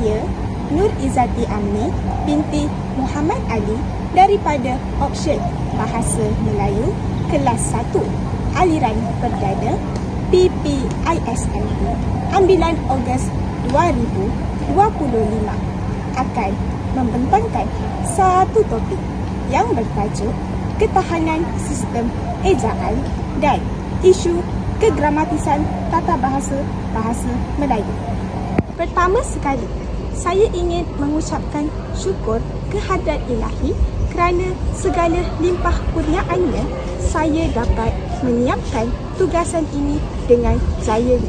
Saya, Nur Izzati Amni binti Muhammad Ali daripada Option Bahasa Melayu Kelas 1 Aliran Perdana PPISMP Ambilan Ogos 2025 akan membentangkan satu topik yang bertajuk Ketahanan Sistem Ejaan dan Isu Kegramatisan Tata Bahasa Melayu. Pertama sekali, saya ingin mengucapkan syukur kehadrat Ilahi kerana segala limpah kurniaannya saya dapat menyiapkan tugasan ini dengan jaya.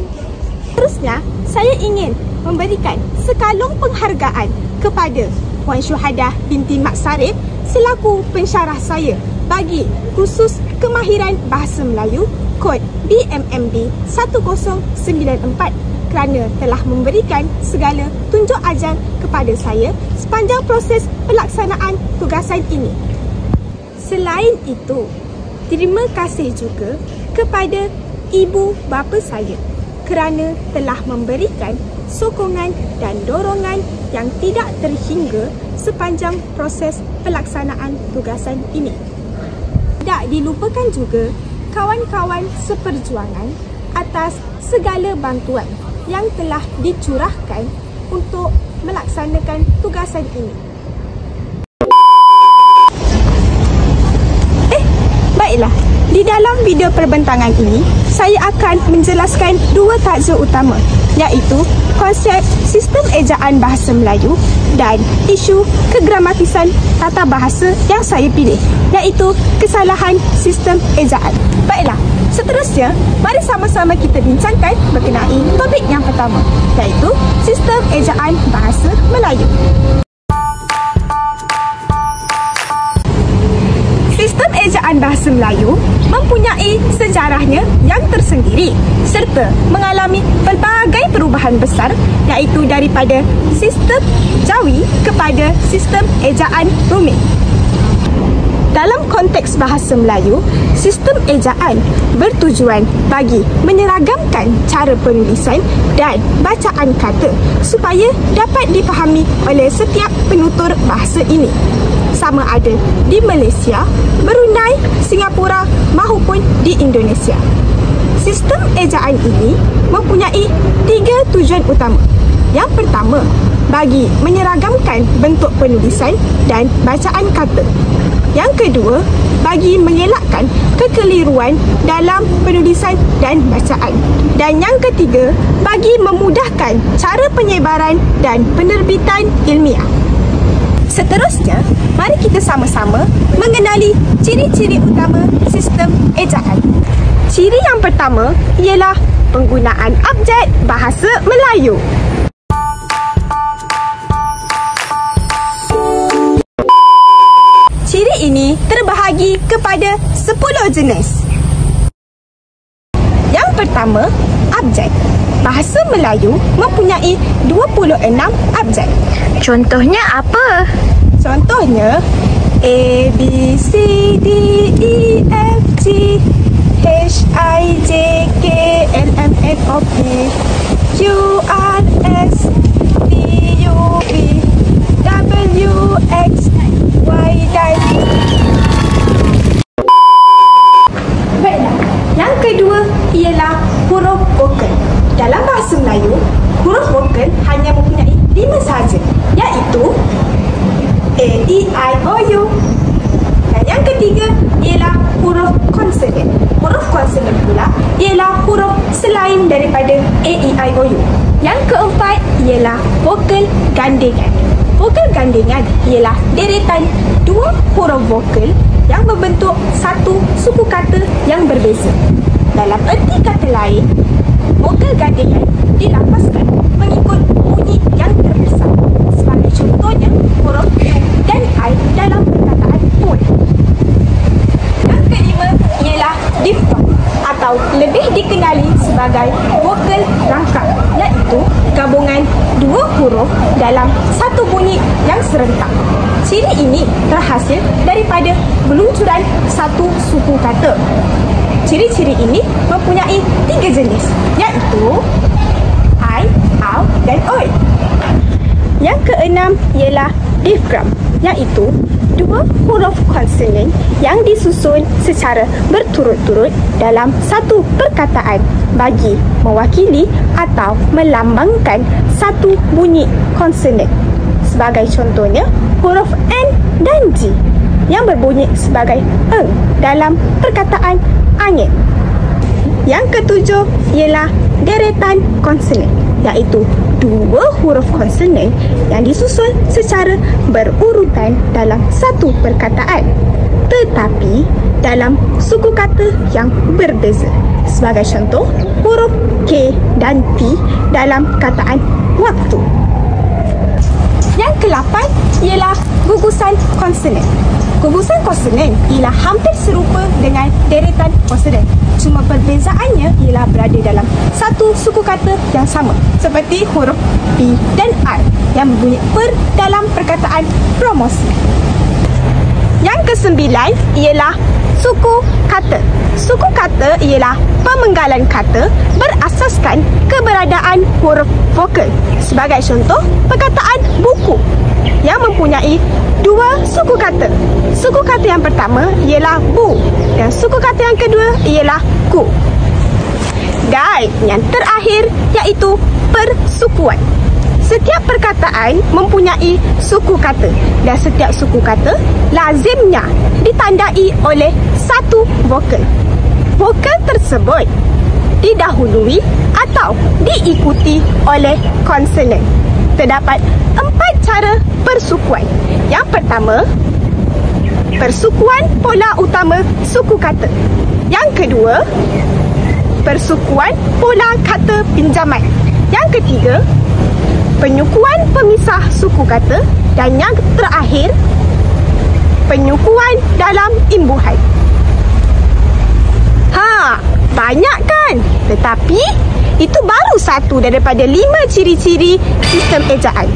Terusnya, saya ingin memberikan sekalung penghargaan kepada Puan Syuhadah binti Mak Sarip selaku pensyarah saya bagi kursus kemahiran bahasa Melayu kod BMMB 1094 kerana telah memberikan segala tunjuk ajar kepada saya sepanjang proses pelaksanaan tugasan ini. Selain itu, terima kasih juga kepada ibu bapa saya kerana telah memberikan sokongan dan dorongan yang tidak terhingga sepanjang proses pelaksanaan tugasan ini. Tak dilupakan juga kawan-kawan seperjuangan atas segala bantuan yang telah dicurahkan untuk melaksanakan tugasan ini. Baiklah, di dalam video perbentangan ini, saya akan menjelaskan dua tajuk utama, iaitu konsep sistem ejaan bahasa Melayu dan isu kegramatisan tata bahasa yang saya pilih, iaitu kesalahan sistem ejaan. Baiklah, seterusnya, mari sama-sama kita bincangkan berkenai topik yang pertama, iaitu sistem ejaan bahasa Melayu. Sistem ejaan bahasa Melayu mempunyai sejarahnya yang tersendiri serta mengalami pelbagai perubahan besar, iaitu daripada sistem Jawi kepada sistem ejaan rumit. Dalam konteks bahasa Melayu, sistem ejaan bertujuan bagi menyeragamkan cara penulisan dan bacaan kata supaya dapat dipahami oleh setiap penutur bahasa ini, sama ada di Malaysia, Brunei, Singapura maupun di Indonesia. Sistem ejaan ini mempunyai 3 tujuan utama. Yang pertama, bagi menyeragamkan bentuk penulisan dan bacaan kata. Yang kedua, bagi mengelakkan kekeliruan dalam penulisan dan bacaan. Dan yang ketiga, bagi memudahkan cara penyebaran dan penerbitan ilmiah. Seterusnya, mari kita sama-sama mengenali ciri-ciri utama sistem ejaan. Ciri yang pertama ialah penggunaan abjad bahasa Melayu. Ciri ini terbahagi kepada 10 jenis. Yang pertama, abjad. Bahasa Melayu mempunyai 26 abjad. Contohnya apa? Contohnya A, B, C, D, E, F, G, H, I, J, K, L, M, N, O, P, Q, R, S, T, U, V, W, X, Y, dan baiklah, yang kedua ialah huruf vokal. Dalam bahasa Melayu, huruf vokal hanya mempunyai 5 sahaja, iaitu A, E, I, O, U. Dan yang ketiga ialah huruf konsonan. Huruf konsonan pula ialah huruf selain daripada A, E, I, O, U. Yang keempat ialah vokal gandengan. Vokal gandengan ialah deretan 2 huruf vokal yang membentuk satu suku kata yang berbeza. Dalam erti kata lain, vokal gandengan dilafazkan mengikut bunyi yang terdesak. Sebagai contohnya, huruf U dan I dalam perkataan pun. Yang kelima ialah diftong atau lebih dikenali sebagai vokal rangkap, iaitu gabungan 2 huruf dalam satu bunyi yang serentak. Ciri ini terhasil daripada peluncuran satu suku kata. Ciri-ciri ini mempunyai 3 jenis, iaitu I, Au dan Oi. Yang keenam ialah diaphragm, iaitu dua huruf konsonan yang disusun secara berturut-turut dalam satu perkataan bagi mewakili atau melambangkan satu bunyi konsonan. Sebagai contohnya, huruf N dan G yang berbunyi sebagai eng dalam perkataan angin. Yang ketujuh ialah deretan konsonan, iaitu dua huruf konsonan yang disusun secara berurutan dalam satu perkataan, tetapi dalam suku kata yang berbeza. Sebagai contoh, huruf K dan P dalam kataan waktu. Yang ke-8 ialah gugusan konsonan. Gugusan konsonan ialah hampir serupa dengan deretan konsonan. Cuma perbezaannya ialah berada dalam satu suku kata yang sama, seperti huruf P dan R yang berbunyi per dalam perkataan promosi. Yang ke-9 ialah suku kata. Suku kata ialah pemenggalan kata berasaskan keberadaan huruf vokal. Sebagai contoh, perkataan buku yang mempunyai dua suku kata. Suku kata yang pertama ialah bu dan suku kata yang kedua ialah ku. Dan yang terakhir iaitu persukuan. Setiap perkataan mempunyai suku kata dan setiap suku kata lazimnya ditandai oleh satu vokal. Vokal tersebut didahului atau diikuti oleh konsonan. Terdapat 4 cara persukuan. Yang pertama, persukuan pola utama suku kata. Yang kedua, persukuan pola kata pinjaman. Yang ketiga, penyukuan pemisah suku kata. Dan yang terakhir, penyukuan dalam imbuhan. Banyak kan? Tetapi itu baru satu daripada 5 ciri-ciri sistem ejaan.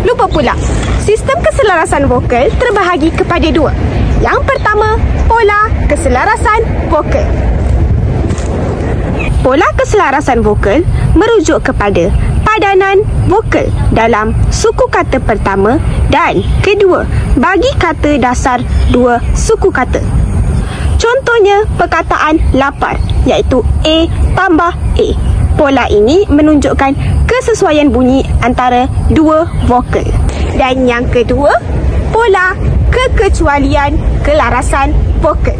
Lupa pula, sistem keselarasan vokal terbahagi kepada 2. Yang pertama, pola keselarasan vokal. Pola keselarasan vokal merujuk kepada padanan vokal dalam suku kata pertama dan kedua bagi kata dasar dua suku kata. Contohnya perkataan lapar, iaitu A tambah A. Pola ini menunjukkan kesesuaian bunyi antara dua vokal. Dan yang kedua, pola kekecualian kelarasan vokal.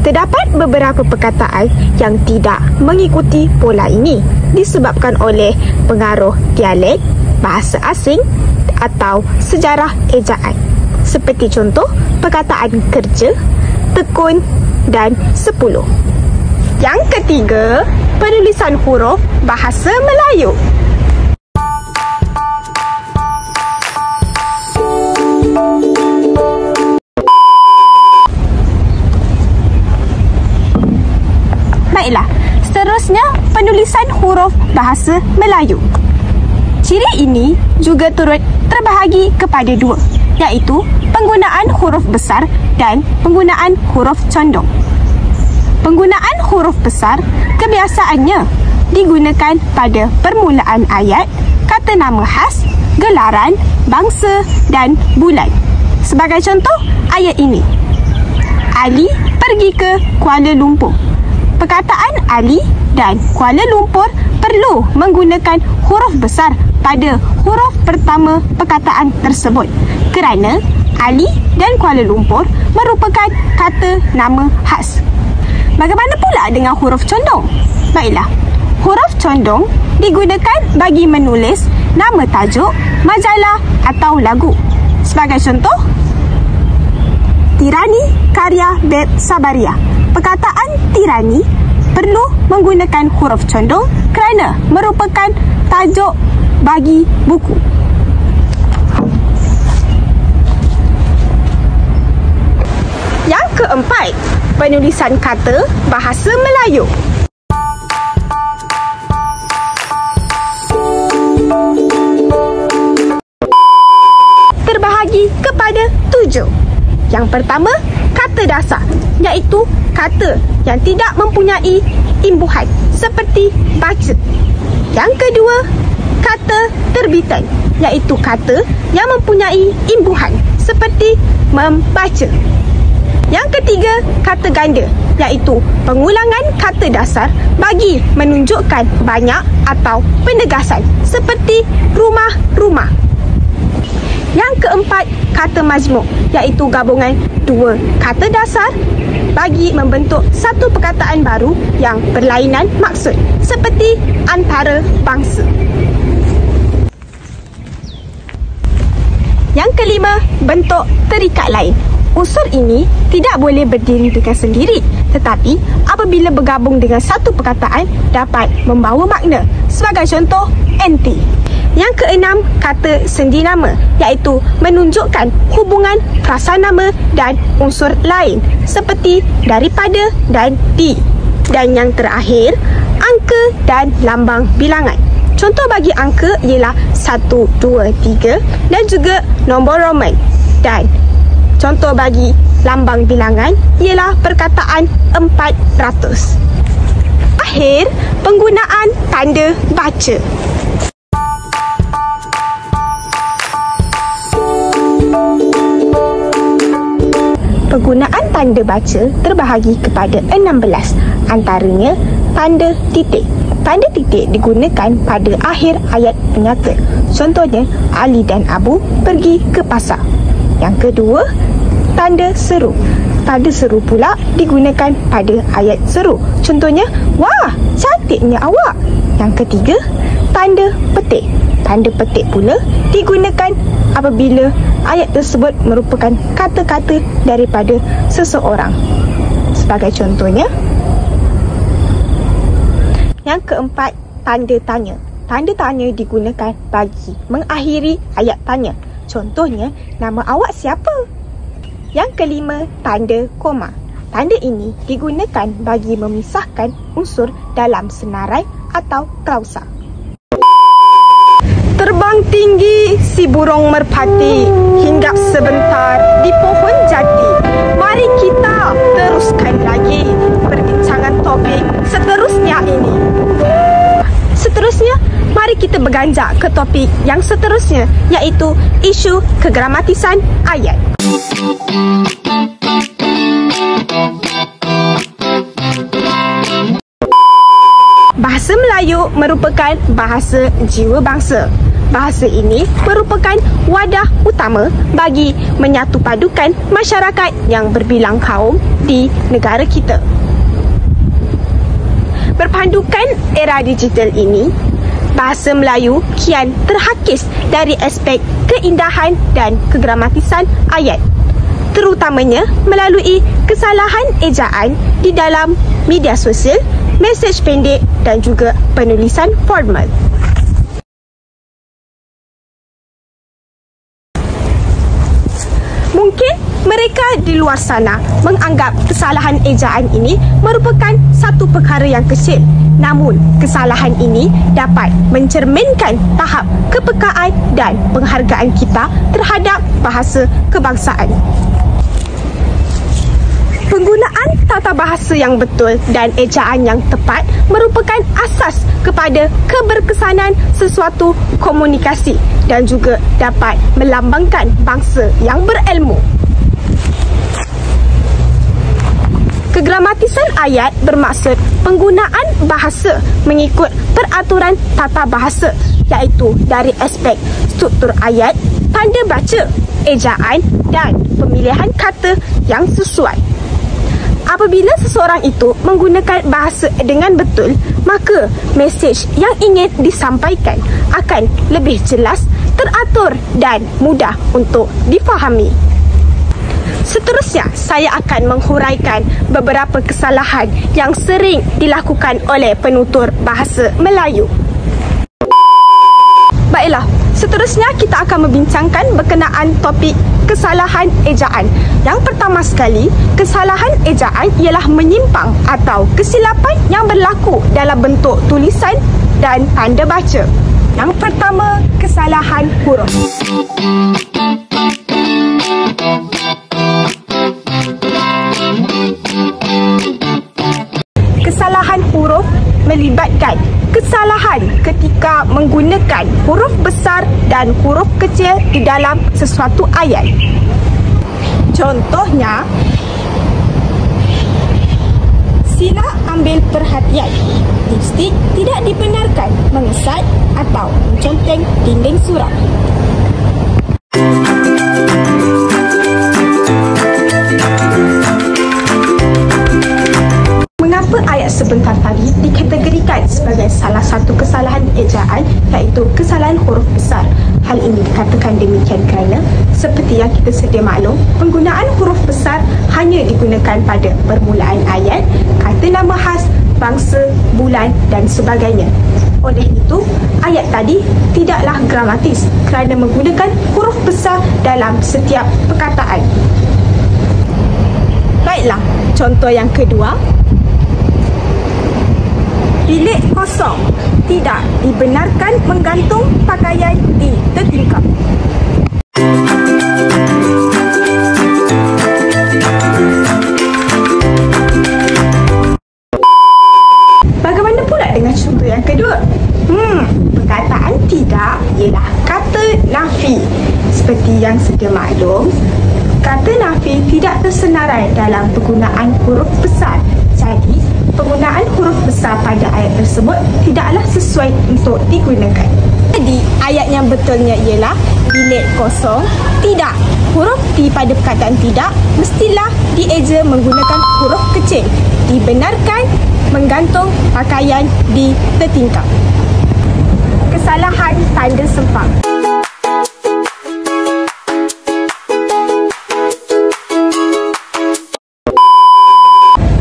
Terdapat beberapa perkataan yang tidak mengikuti pola ini disebabkan oleh pengaruh dialek, bahasa asing atau sejarah ejaan. Seperti contoh perkataan kerja, tekun dan 10. Yang ketiga, penulisan huruf bahasa Melayu. Baiklah, seterusnya penulisan huruf bahasa Melayu. Ciri ini juga turut terbahagi kepada 2, iaitu penggunaan huruf besar dan penggunaan huruf condong. Penggunaan huruf besar kebiasaannya digunakan pada permulaan ayat, kata nama khas, gelaran, bangsa dan bulan. Sebagai contoh ayat ini, Ali pergi ke Kuala Lumpur. Perkataan Ali dan Kuala Lumpur perlu menggunakan huruf besar pada huruf pertama perkataan tersebut kerana Ali dan Kuala Lumpur merupakan kata nama khas. Bagaimana pula dengan huruf condong? Baiklah, huruf condong digunakan bagi menulis nama tajuk, majalah atau lagu. Sebagai contoh, Tirani karya Beb Sabaria. Perkataan tirani perlu menggunakan huruf condong kerana merupakan tajuk bagi buku. Yang keempat, penulisan kata bahasa Melayu. Terbahagi kepada 7. Yang pertama, kata dasar, iaitu kata yang tidak mempunyai imbuhan seperti baca. Yang kedua, kata terbitan, iaitu kata yang mempunyai imbuhan seperti membaca. Yang ketiga, kata ganda, iaitu pengulangan kata dasar bagi menunjukkan banyak atau penegasan seperti rumah-rumah. Yang keempat, kata majmuk, iaitu gabungan dua kata dasar bagi membentuk satu perkataan baru yang berlainan maksud seperti antara bangsa. Yang kelima, bentuk terikat lain. Unsur ini tidak boleh berdiri dengan sendiri, tetapi apabila bergabung dengan satu perkataan dapat membawa makna. Sebagai contoh, anti. Yang keenam, kata sendinama, iaitu menunjukkan hubungan prasarnama dan unsur lain seperti daripada dan di. Dan yang terakhir, angka dan lambang bilangan. Contoh bagi angka ialah 1, 2, 3 dan juga nombor Roman. Dan contoh bagi lambang bilangan ialah perkataan 400. Akhir, penggunaan tanda baca. Penggunaan tanda baca terbahagi kepada 16, antaranya tanda titik. Tanda titik digunakan pada akhir ayat penyata. Contohnya, Ali dan Abu pergi ke pasar. Yang kedua, tanda seru. Tanda seru pula digunakan pada ayat seru. Contohnya, wah, cantiknya awak. Yang ketiga, tanda petik. Tanda petik pula digunakan apabila ayat tersebut merupakan kata-kata daripada seseorang. Sebagai contohnya, yang keempat, tanda tanya. Tanda tanya digunakan bagi mengakhiri ayat tanya. Contohnya, nama awak siapa? Yang kelima, tanda koma. Tanda ini digunakan bagi memisahkan unsur dalam senarai atau klausa. Terbang tinggi si burung merpati, hinggap sebentar di pohon jati. Mari kita teruskan lagi perbincangan topik seterusnya ini. Seterusnya, mari kita berganjak ke topik yang seterusnya, iaitu isu kegramatisan ayat. Bahasa Melayu merupakan bahasa jiwa bangsa. Bahasa ini merupakan wadah utama bagi menyatu padukan masyarakat yang berbilang kaum di negara kita. Berpandukan era digital ini, bahasa Melayu kian terhakis dari aspek keindahan dan kegramatisan ayat, terutamanya melalui kesalahan ejaan di dalam media sosial, mesej pendek dan juga penulisan formal. Mungkin mereka di luar sana menganggap kesalahan ejaan ini merupakan satu perkara yang kecil. Namun, kesalahan ini dapat mencerminkan tahap kepekaan dan penghargaan kita terhadap bahasa kebangsaan. Penggunaan tata bahasa yang betul dan ejaan yang tepat merupakan asas kepada keberkesanan sesuatu komunikasi dan juga dapat melambangkan bangsa yang berilmu. Kegramatisan ayat bermaksud penggunaan bahasa mengikut peraturan tata bahasa, iaitu dari aspek struktur ayat, tanda baca, ejaan dan pemilihan kata yang sesuai. Apabila seseorang itu menggunakan bahasa dengan betul, maka mesej yang ingin disampaikan akan lebih jelas, teratur dan mudah untuk difahami. Seterusnya, saya akan menghuraikan beberapa kesalahan yang sering dilakukan oleh penutur bahasa Melayu. Baiklah, seterusnya kita akan membincangkan berkenaan topik kesalahan ejaan. Yang pertama sekali, kesalahan ejaan ialah menyimpang atau kesilapan yang berlaku dalam bentuk tulisan dan tanda baca. Yang pertama, kesalahan huruf. kesalahan huruf melibatkan kesalahan ketika menggunakan huruf besar dan huruf kecil di dalam sesuatu ayat. Contohnya, sila ambil perhatian. Lipstik tidak dibenarkan mengesat atau menconteng dinding surau. Mengapa ayat sebentar tadi dikategorikan sebagai salah satu kesalahan ejaan, iaitu kesalahan huruf besar? Hal ini dikatakan demikian kerana seperti yang kita sedia maklum, penggunaan huruf besar hanya digunakan pada permulaan ayat, kata nama khas, bangsa, bulan dan sebagainya. Oleh itu, ayat tadi tidaklah gramatis kerana menggunakan huruf besar dalam setiap perkataan. Baiklah, contoh yang kedua. Bilik kosong, tidak dibenarkan menggantung pakaian di tertingkap. Bagaimana pula dengan contoh yang kedua? Perkataan tidak ialah kata nafi. Seperti yang sedia maklum, kata nafi tidak tersenarai dalam penggunaan huruf besar. Jadi, penggunaan huruf besar pada ayat tersebut tidaklah sesuai untuk digunakan. Jadi, ayat yang betulnya ialah bilik kosong, tidak. Huruf T pada perkataan tidak mestilah dieja menggunakan huruf kecil. Dibenarkan menggantung pakaian di tertingkap. Kesalahan tanda sempang.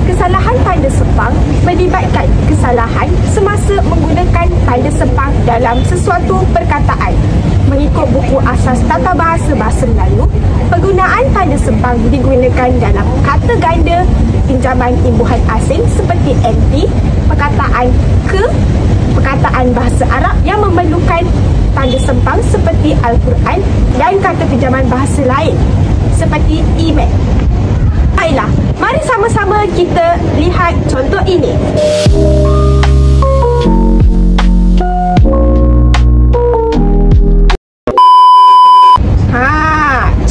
Kesalahan tanda sempang melibatkan kesalahan semasa menggunakan tanda sempang dalam sesuatu perkataan. Mengikut buku asas tata bahasa Melayu, penggunaan tanda sempang digunakan dalam kata ganda, pinjaman imbuhan asing seperti NT, perkataan ke, perkataan bahasa Arab yang memerlukan tanda sempang seperti Al-Quran dan kata pinjaman bahasa lain seperti email. Baiklah, mari sama-sama kita lihat contoh ini.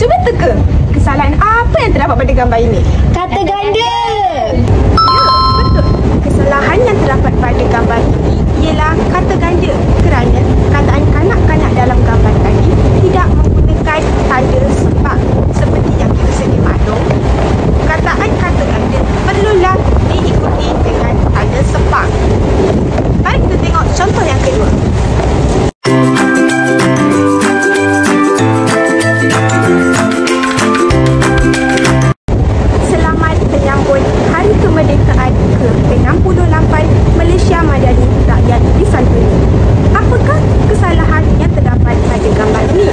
Cuba teka kesalahan apa yang terdapat pada gambar ini? Kata ganda. Ya, betul. Kesalahan yang terdapat pada gambar ini ialah kata ganda kerana kataan kanak-kanak dalam gambar tadi tidak menggunakan tanda sempang. Seperti yang kita sedia maklum, perkataan kata ganda perlulah diikuti dengan tanda sempang. Mari kita tengok contoh yang kedua. Selamat menyambut Hari Kemerdekaan ke-68 Malaysia Madani Rakyat Disantuni. Apakah kesalahan yang terdapat pada gambar ini?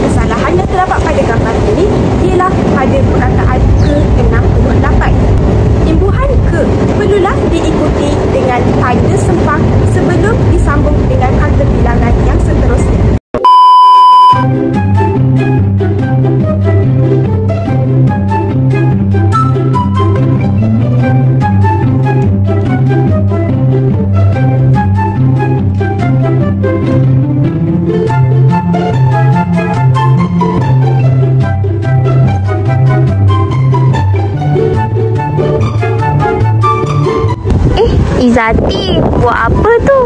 Kesalahan yang terdapat pada gambar ini ialah pada perkataan ke-68. Imbuhan ke perlulah diikuti dengan tanda sempang sebelum disambung dengan kata bilangan yang seterusnya. Izzati, buat apa tu?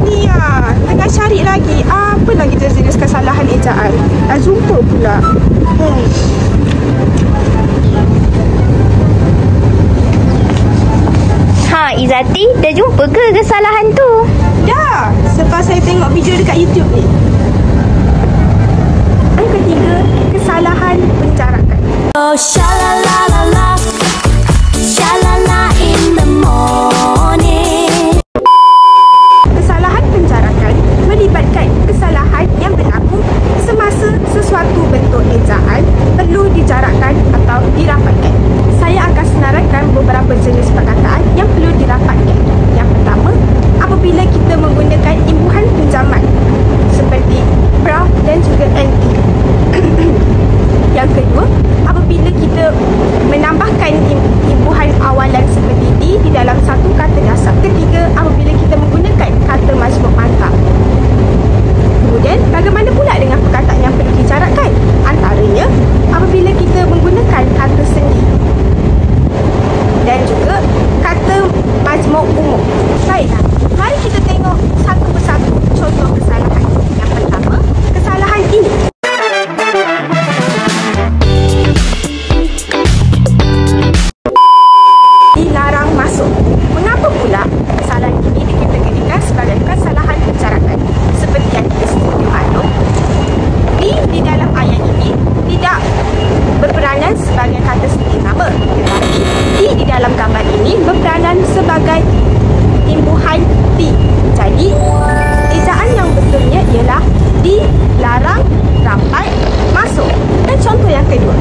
Ya, tengah cari lagi apa lagi jenis kesalahan ejaan. Dah jumpa pula. Izzati, dah jumpa ke kesalahan tu? Dah, sebab saya tengok video dekat YouTube ni. Yang ketiga, kesalahan penjarakan. Oh, sha-la-la-la-la, sha-la-la in the morning. Kesalahan penjarakan melibatkan kesalahan yang berlaku semasa sesuatu bentuk ejaan perlu dijarakkan atau dirapatkan. Saya akan senaraikan beberapa jenis perkataan yang perlu dirapatkan. Yang pertama, apabila kita menggunakan imbuhan pinjaman seperti bra dan juga NT. Yang kedua, apabila kita sebagai imbuhan di. Jadi, ejaan yang betulnya ialah dilarang rapat masuk. Dan contoh yang kedua.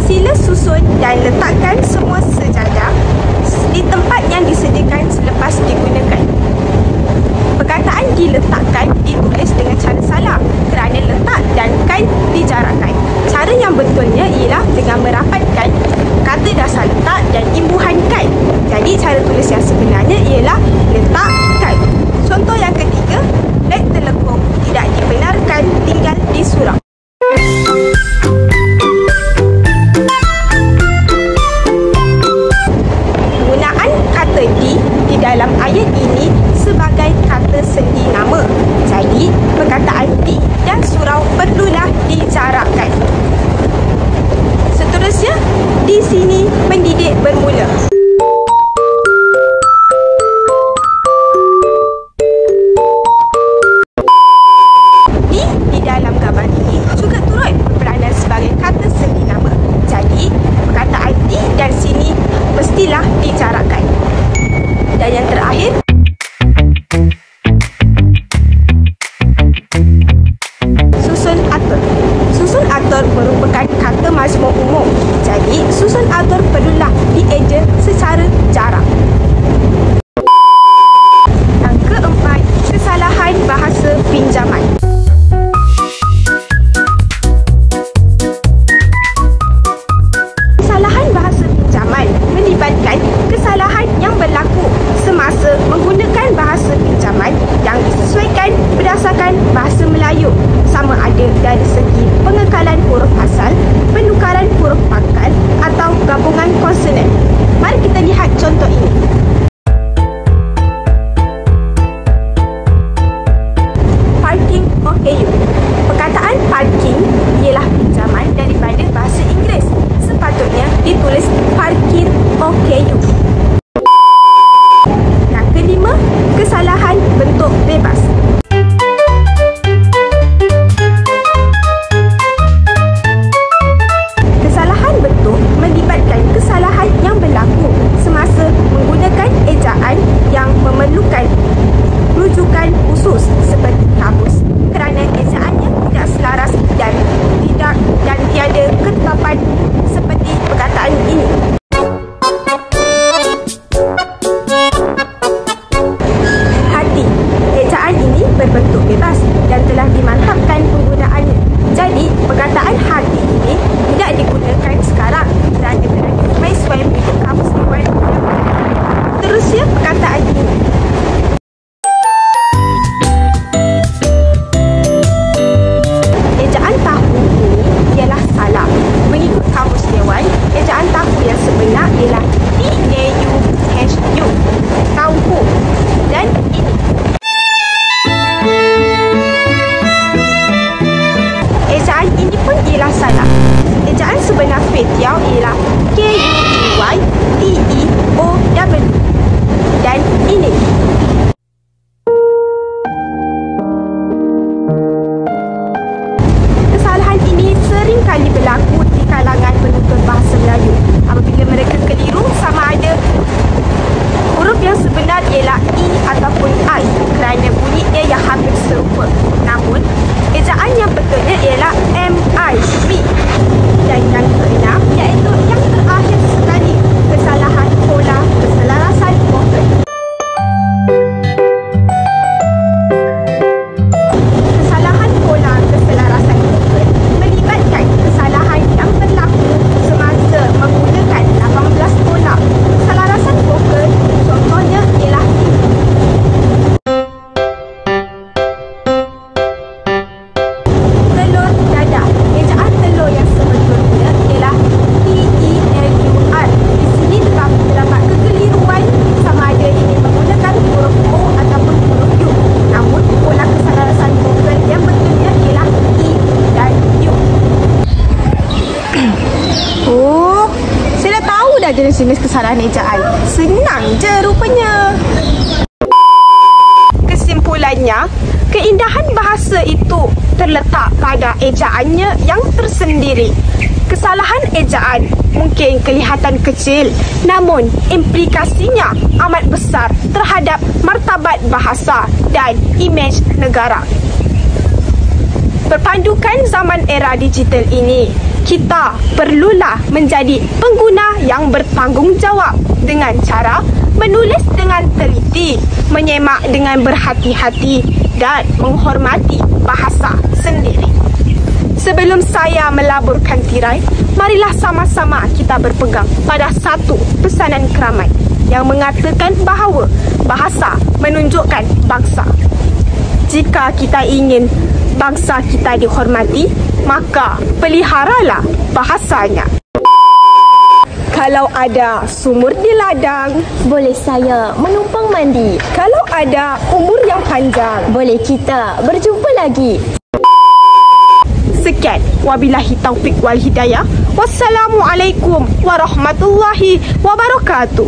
Sila susun dan letakkan semua sejadah di tempat yang disediakan selepas digunakan. Perkataan diletakkan ditulis dengan cara salah kerana letak dan kan dijarakkan. Cara yang betulnya ialah dengan merapatkan kata dasar letak dan imbuhan kan. Jadi cara tulis yang sebenarnya ialah letakkan. Contoh yang ketiga, beg telekung tidak dibenarkan tinggal di surau. Penggunaan kata di dalam ayat ini sebagai kata sendi nama. Jadi, perkataan di dan surau perlulah dijarakkan. Seterusnya, di sini pendidik bermula. Di dalam gambar ini juga turut berperanan sebagai kata sendi nama. Jadi, perkataan di dan sini mestilah dijarakkan. Dan yang terakhir, susun atur. Susun atur merupakan kata mazmum umum. Jadi, susun atur perlulah dieja secara jarang. Yang keempat, kesalahan bahasa pinjaman. Kesalahan bahasa pinjaman melibatkan kesalahan yang berlaku semasa menggunakan bahasa pinjaman yang disesuaikan berdasarkan bahasa Melayu, sama ada dari segi pengekalan huruf asal, penukaran huruf pangkal atau gabungan konsonan. Mari kita lihat contoh ini. Parking OKU. Perkataan parking ialah pinjaman daripada bahasa Inggeris. Sepatutnya ditulis parking OKU. Yang kelima, kesalahan bentuk bebas. Kesalahan bentuk melibatkan kesalahan yang berlaku semasa menggunakan ejaan yang memerlukan rujukan khusus seperti kamus kerana ejaannya tidak selaras dan tiada ketetapan seperti perkataan ini. Hati. Ejaan ini berbentuk bebas dan telah dimantapkan penggunaannya. Jadi, perkataan hati ini tidak digunakan sekarang kerana telah disesuaikan dengan kamus dewan. Terusnya perkataan ini. Ejaan tahu ini ialah salah. Mengikut kamus dewan, ejaan tahu yang sebenar ialah T-A-U-H-U. Tahu. Dan ini. Ejaan ini pun ialah salah. Ejaan sebenar Kway Teow ialah K-U-E-Y-T-E-O-W. Dan ini. Kesalahan ini sering kali berlaku di kalangan penutur bahasa Melayu apabila mereka keliru sama ada huruf yang sebenar ialah I ataupun I kerana bunyinya yang hampir serupa. Namun, ejaan yang betulnya ialah M-I-B. Dan yang keenam iaitu yang terakhir sekali, kesalahan pola keselarasan vokal. Kesalahan pola keselarasan vokal melibatkan kesalahan yang berlaku semasa menggunakan 18 pola keselarasan vokal. Contohnya ialah telur dadah. Ejaan telur yang sebetulnya ialah T-E-L-U-R. Di sini terdapat kekeliruan sama ada ini menggunakan huruf O ataupun huruf U. Namun, pola keselarasan vokal yang betulnya ialah I dan U. Oh, saya dah tahu dah jenis-jenis kesalahan ejaan. Senang je rupanya. Kesimpulannya, Keindahan bahasa itu terletak pada ejaannya yang tersendiri. Kesalahan ejaan mungkin kelihatan kecil, namun implikasinya amat besar terhadap martabat bahasa dan imej negara. Berpandukan zaman era digital ini, kita perlulah menjadi pengguna yang bertanggungjawab dengan cara menulis dengan teliti, menyemak dengan berhati-hati dan menghormati bahasa sendiri. Sebelum saya melaburkan tirai, marilah sama-sama kita berpegang pada satu pesanan Keramat yang mengatakan bahawa bahasa menunjukkan bangsa. Jika kita ingin bangsa kita dihormati, maka peliharalah bahasanya. Kalau ada sumur di ladang, Boleh saya menumpang mandi? kalau ada umur yang panjang. Boleh kita berjumpa lagi? Sekian, wabillahi taufiq wal hidayah. Wassalamualaikum warahmatullahi wabarakatuh.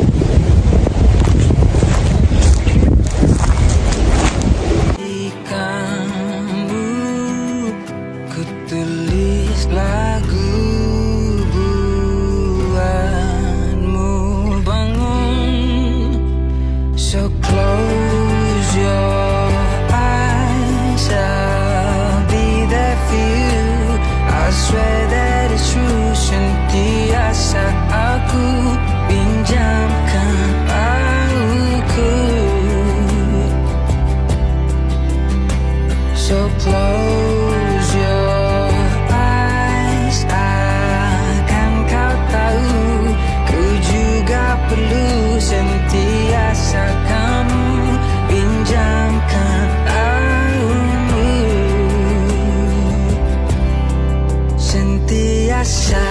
Ku tulis lagu buatmu bangun. So close your eyes, I'll be there for you. I swear that it's true. Sentiasa aku pinjamkan aku. So close your eyes, akan kau tahu ku juga perlu sentiasa kamu pinjamkan aku. Sentiasa